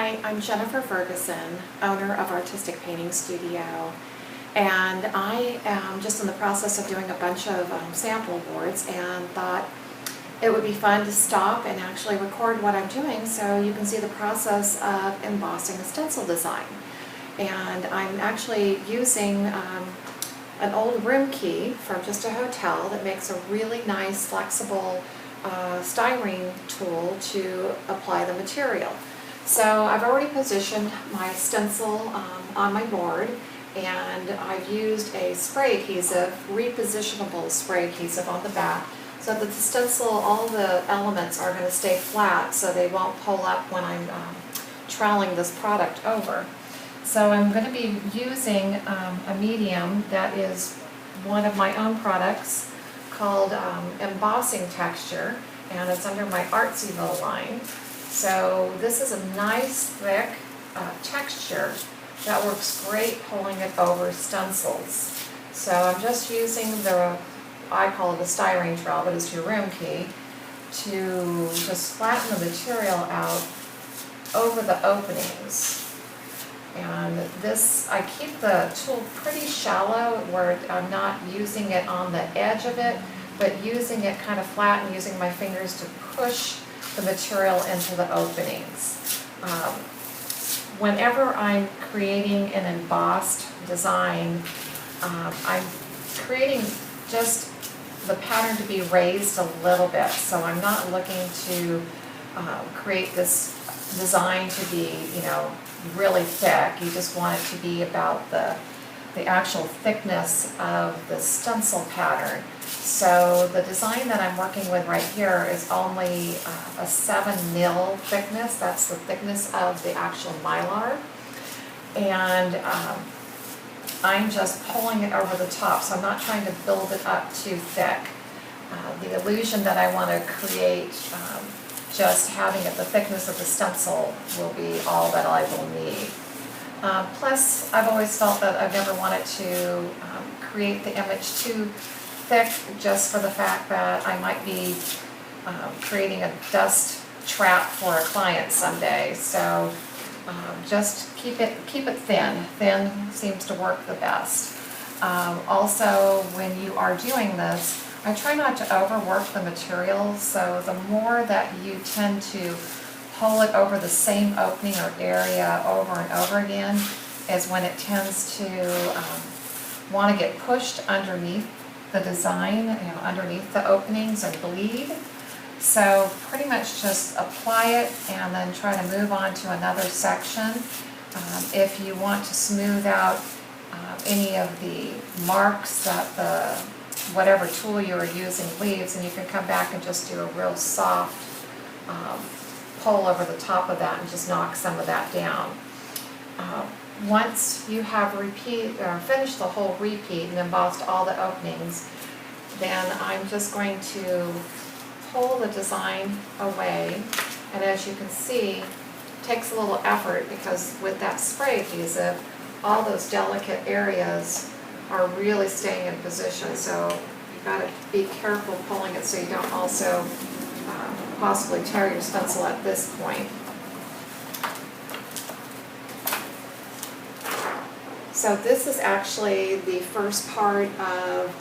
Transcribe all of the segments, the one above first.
Hi, I'm Jennifer Ferguson, owner of Artistic Painting Studio, and I am just in the process of doing a bunch of sample boards and thought it would be fun to stop and actually record what I'm doing so you can see the process of embossing a stencil design. And I'm actually using an old room key from just a hotel that makes a really nice flexible styrene tool to apply the material. So I've already positioned my stencil on my board, and I've used a spray adhesive, repositionable spray adhesive on the back, so that the stencil, all the elements are going to stay flat so they won't pull up when I'm troweling this product over. So I'm going to be using a medium that is one of my own products called Embossing Texture, and it's under my Artsyville line. So this is a nice thick texture that works great pulling it over stencils. So I'm just using I call it the styrene trowel, but it's your room key, to just flatten the material out over the openings. And this, I keep the tool pretty shallow where I'm not using it on the edge of it, but using it kind of flat and using my fingers to push the material into the openings. Whenever I'm creating an embossed design, I'm creating just the pattern to be raised a little bit. So I'm not looking to create this design to be, really thick. You just want it to be about the actual thickness of the stencil pattern. So the design that I'm working with right here is only a 7 mil thickness. That's the thickness of the actual mylar. And I'm just pulling it over the top, so I'm not trying to build it up too thick. The illusion that I want to create, just having it the thickness of the stencil, will be all that I will need. Plus, I've always felt that I've never wanted to create the image too thick, just for the fact that I might be creating a dust trap for a client someday. So just keep it thin. Thin seems to work the best. Also, when you are doing this, I try not to overwork the material, so the more that you tend to pull it over the same opening or area over and over again is when it tends to want to get pushed underneath the design, underneath the openings and bleed. So pretty much just apply it and then try to move on to another section. If you want to smooth out any of the marks that whatever tool you are using leaves, and you can come back and just do a real soft pull over the top of that and just knock some of that down. Once you have finished the whole repeat and embossed all the openings, then I'm just going to pull the design away, and as you can see, it takes a little effort because with that spray adhesive, all those delicate areas are really staying in position, so you've got to be careful pulling it so you don't also possibly tear your stencil at this point. So this is actually the first part of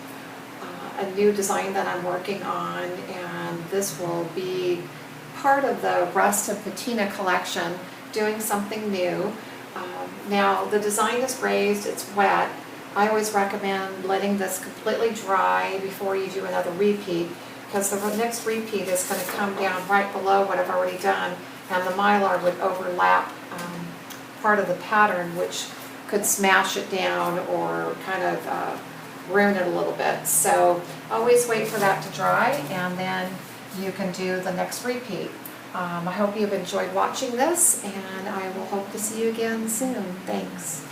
a new design that I'm working on, and this will be part of the rest of Patina collection, doing something new. Now the design is raised, it's wet. I always recommend letting this completely dry before you do another repeat, because the next repeat is going to come down right below what I've already done, and the mylar would overlap part of the pattern, which could smash it down or kind of ruin it a little bit. So always wait for that to dry, and then you can do the next repeat. I hope you've enjoyed watching this, and I will hope to see you again soon. Thanks.